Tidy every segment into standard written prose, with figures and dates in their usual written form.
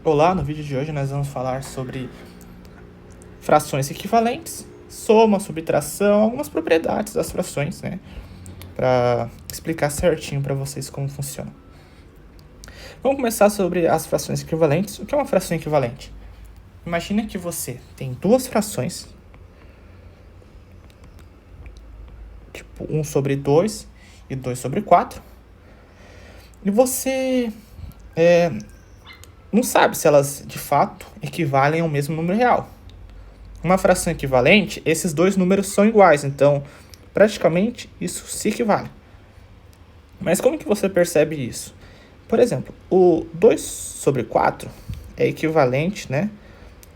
Olá, no vídeo de hoje nós vamos falar sobre frações equivalentes, soma, subtração, algumas propriedades das frações, né? Para explicar certinho para vocês como funciona. Vamos começar sobre as frações equivalentes. O que é uma fração equivalente? Imagina que você tem duas frações, tipo 1 sobre 2 e 2 sobre 4, e você não sabe se elas de fato equivalem ao mesmo número real. Uma fração equivalente, esses dois números são iguais, então praticamente isso se equivale. Mas como que você percebe isso? Por exemplo, o 2 sobre 4 é equivalente, né,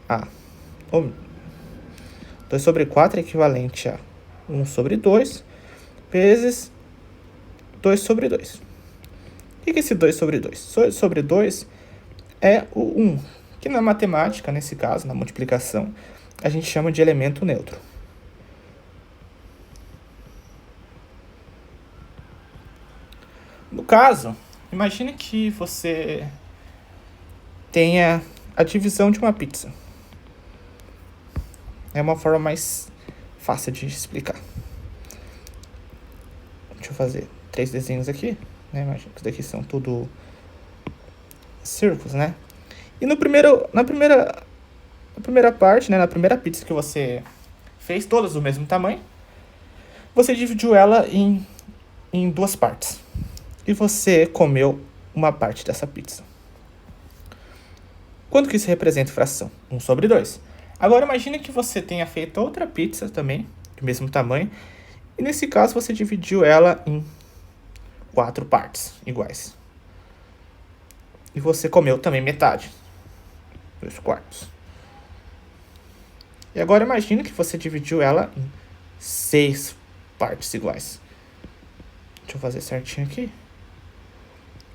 a... 2 sobre 4 é equivalente a 1 sobre 2 vezes 2 sobre 2. O que é esse 2 sobre 2? 2 sobre 2 é o 1, que na matemática, nesse caso, na multiplicação, a gente chama de elemento neutro. No caso, imagine que você tenha a divisão de uma pizza. É uma forma mais fácil de explicar. Deixa eu fazer 3 desenhos aqui, né? Imagina que isso daqui são tudo círculos, né? E na primeira parte, né, na primeira pizza que você fez, todas do mesmo tamanho, você dividiu ela em duas partes. E você comeu uma parte dessa pizza. Quanto que isso representa fração? 1 sobre 2. Agora imagine que você tenha feito outra pizza também, do mesmo tamanho, e nesse caso você dividiu ela em 4 partes iguais. E você comeu também metade, 2 quartos. E agora imagine que você dividiu ela em 6 partes iguais. Deixa eu fazer certinho aqui.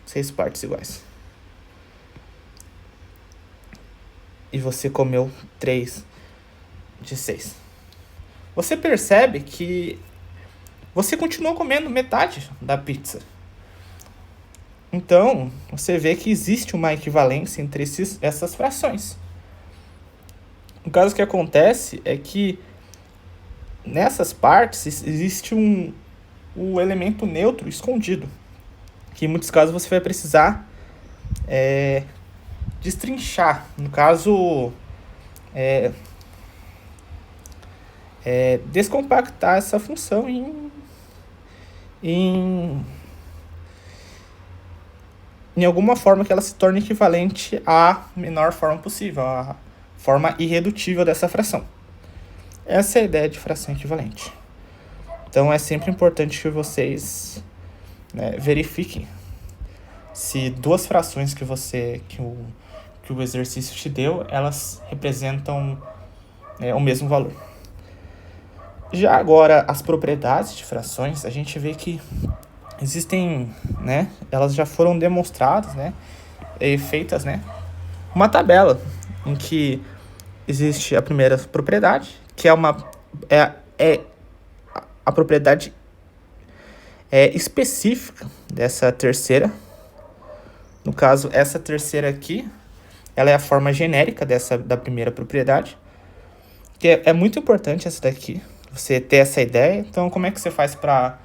6 partes iguais. E você comeu 3 de 6. Você percebe que você continuou comendo metade da pizza. Então, você vê que existe uma equivalência entre essas frações. O caso que acontece é que nessas partes existe um elemento neutro escondido, que em muitos casos você vai precisar destrinchar. No caso, descompactar essa função em alguma forma que ela se torne equivalente à menor forma possível, à forma irredutível dessa fração. Essa é a ideia de fração equivalente. Então é sempre importante que vocês verifiquem se duas frações que o exercício te deu, elas representam o mesmo valor. Já agora, as propriedades de frações, a gente vê que existem, elas já foram demonstradas, e feitas, uma tabela em que existe a primeira propriedade, que é a propriedade específica dessa terceira. No caso, essa terceira aqui, ela é a forma genérica da primeira propriedade, que é muito importante essa daqui, você ter essa ideia. Então, como é que você faz para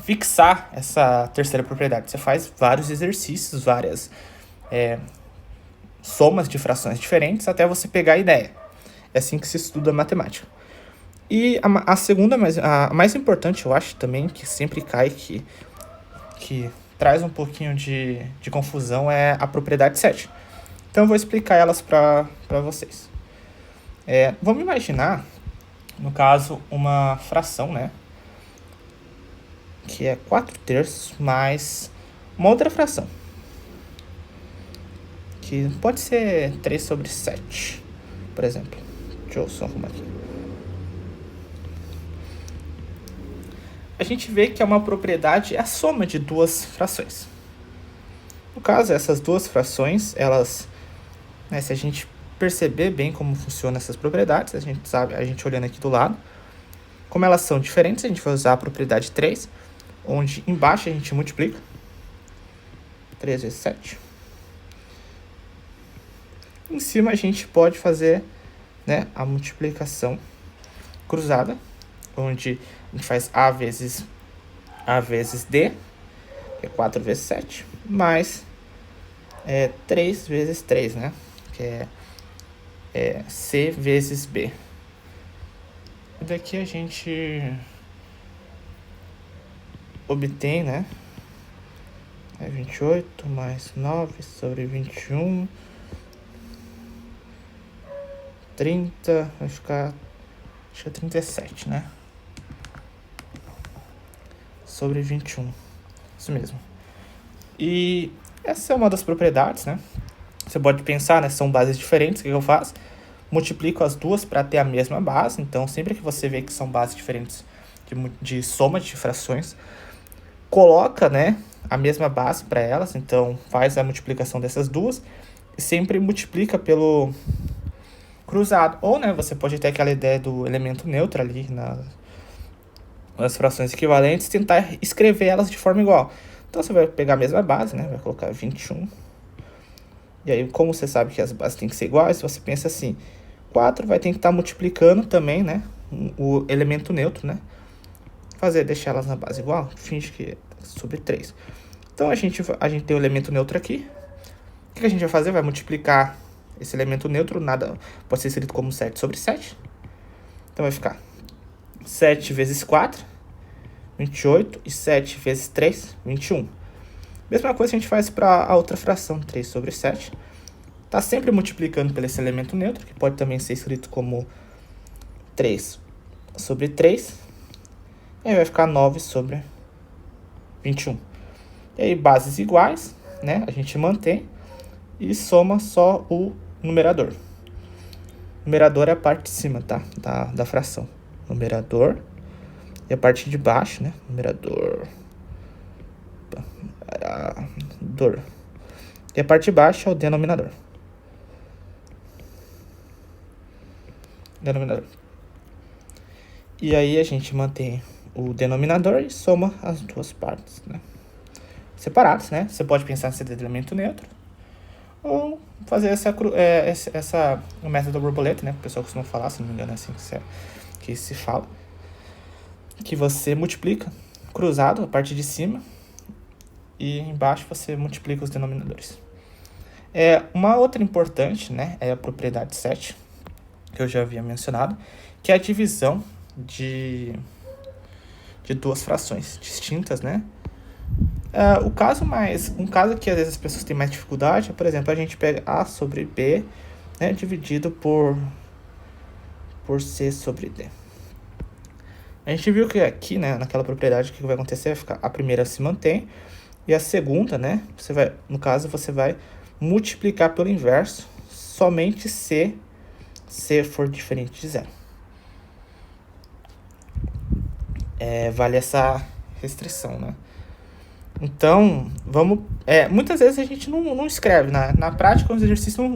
fixar essa terceira propriedade? Você faz vários exercícios, várias somas de frações diferentes, até você pegar a ideia. É assim que se estuda matemática. E a segunda, a mais importante, eu acho também, que sempre cai, que traz um pouquinho de confusão, é a propriedade 7. Então eu vou explicar elas para vocês. Vamos imaginar, no caso, uma fração, que é 4/3 mais uma outra fração, que pode ser 3 sobre 7, por exemplo. Deixa eu só arrumar aqui. A gente vê que é uma propriedade, é a soma de duas frações. No caso, essas duas frações, elas, se a gente perceber bem como funcionam essas propriedades, a gente olhando aqui do lado, como elas são diferentes, a gente vai usar a propriedade 3, onde embaixo a gente multiplica 3 vezes 7. Em cima a gente pode fazer, né, a multiplicação cruzada, onde a gente faz A vezes D, que é 4 vezes 7, mais 3 vezes 3, né, que é C vezes B. E daqui a gente obtém, né, 28 mais 9 sobre 21, 30, vai ficar, acho que é 37, né, sobre 21, isso mesmo. E essa é uma das propriedades, né, você pode pensar, né, são bases diferentes, o que eu faço? Multiplico as duas para ter a mesma base, então sempre que você vê que são bases diferentes de soma de frações, coloca, né, a mesma base para elas, então faz a multiplicação dessas duas e sempre multiplica pelo cruzado. Ou, né, você pode ter aquela ideia do elemento neutro ali nas frações equivalentes, tentar escrever elas de forma igual. Então você vai pegar a mesma base, né, vai colocar 21. E aí, como você sabe que as bases têm que ser iguais, você pensa assim, 4 vai ter que estar multiplicando também, né, o elemento neutro, né, deixar elas na base igual, finge que é sobre 3. Então a gente tem o elemento neutro aqui. O que a gente vai fazer? Vai multiplicar esse elemento neutro, nada pode ser escrito como 7 sobre 7. Então vai ficar 7 vezes 4, 28, e 7 vezes 3, 21. Mesma coisa que a gente faz para a outra fração, 3 sobre 7. Está sempre multiplicando pelo esse elemento neutro, que pode também ser escrito como 3 sobre 3. E aí vai ficar 9 sobre 21. E aí, bases iguais, né? A gente mantém e soma só o numerador. O numerador é a parte de cima, tá? Da fração. Numerador. E a parte de baixo, né? Numerador. E a parte de baixo é o denominador. E aí a gente mantém o denominador e soma as duas partes, né? Separados, né? Você pode pensar em ser de elemento neutro ou fazer o método da borboleta, né? O pessoal costuma falar, se não me engano, é assim que se fala. Que você multiplica cruzado a parte de cima e embaixo você multiplica os denominadores. Uma outra importante, né, é a propriedade 7, que eu já havia mencionado, que é a divisão de duas frações distintas, né? Um caso que às vezes as pessoas têm mais dificuldade é, por exemplo, a gente pega A sobre B, né, dividido por C sobre D. A gente viu que aqui, né, naquela propriedade, o que vai acontecer? Vai ficar, a primeira se mantém e a segunda, né, no caso, você vai multiplicar pelo inverso somente se for diferente de zero. Vale essa restrição, né? Então, muitas vezes a gente não escreve. Na prática, os exercícios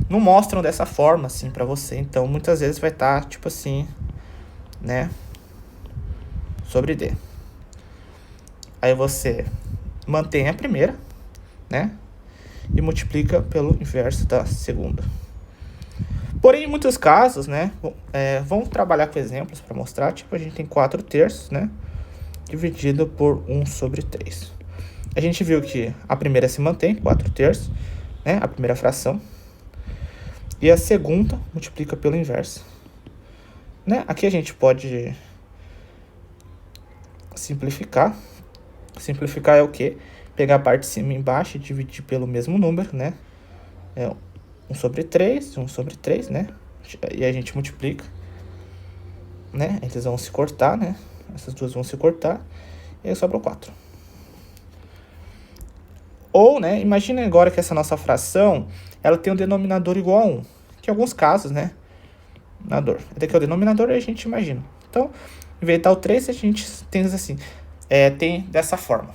não mostram dessa forma, assim, pra você. Então, muitas vezes vai estar, tipo assim, né, sobre D. Aí você mantém a primeira, né, e multiplica pelo inverso da segunda. Porém, em muitos casos, né, vamos trabalhar com exemplos para mostrar. Tipo, a gente tem 4/3, né, dividido por 1 sobre 3. A gente viu que a primeira se mantém, 4/3, né, a primeira fração. E a segunda multiplica pelo inverso, né? Aqui a gente pode simplificar. Simplificar é o quê? Pegar a parte de cima e embaixo e dividir pelo mesmo número, né? 1 sobre 3, 1 sobre 3, né? E a gente multiplica, né? Eles vão se cortar, né? Essas duas vão se cortar e aí sobra 4. Ou, né? Imagina agora que essa nossa fração, ela tem um denominador igual a 1. Que em alguns casos, né? Daqui é o denominador e a gente imagina. Então, em vez de estar o 3, a gente tem assim. Tem dessa forma.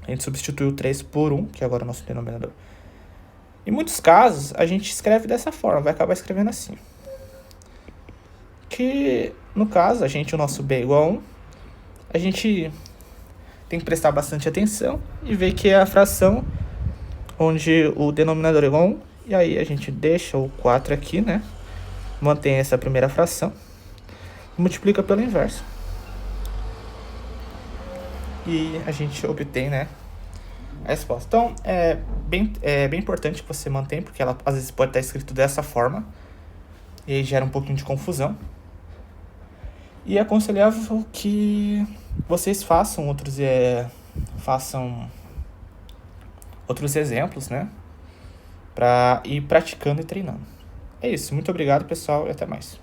A gente substitui o 3 por 1, que agora é o nosso denominador. Em muitos casos, a gente escreve dessa forma, vai acabar escrevendo assim. Que, no caso, o nosso B é igual a 1, a gente tem que prestar bastante atenção e ver que é a fração onde o denominador é igual a 1 E aí a gente deixa o 4 aqui, né? Mantém essa primeira fração. Multiplica pelo inverso. E a gente obtém, né, a resposta. Então, é bem importante que você mantenha, porque ela às vezes pode estar escrito dessa forma. E aí gera um pouquinho de confusão. E é aconselhável que vocês façam outros exemplos, né? Para ir praticando e treinando. É isso. Muito obrigado, pessoal, e até mais.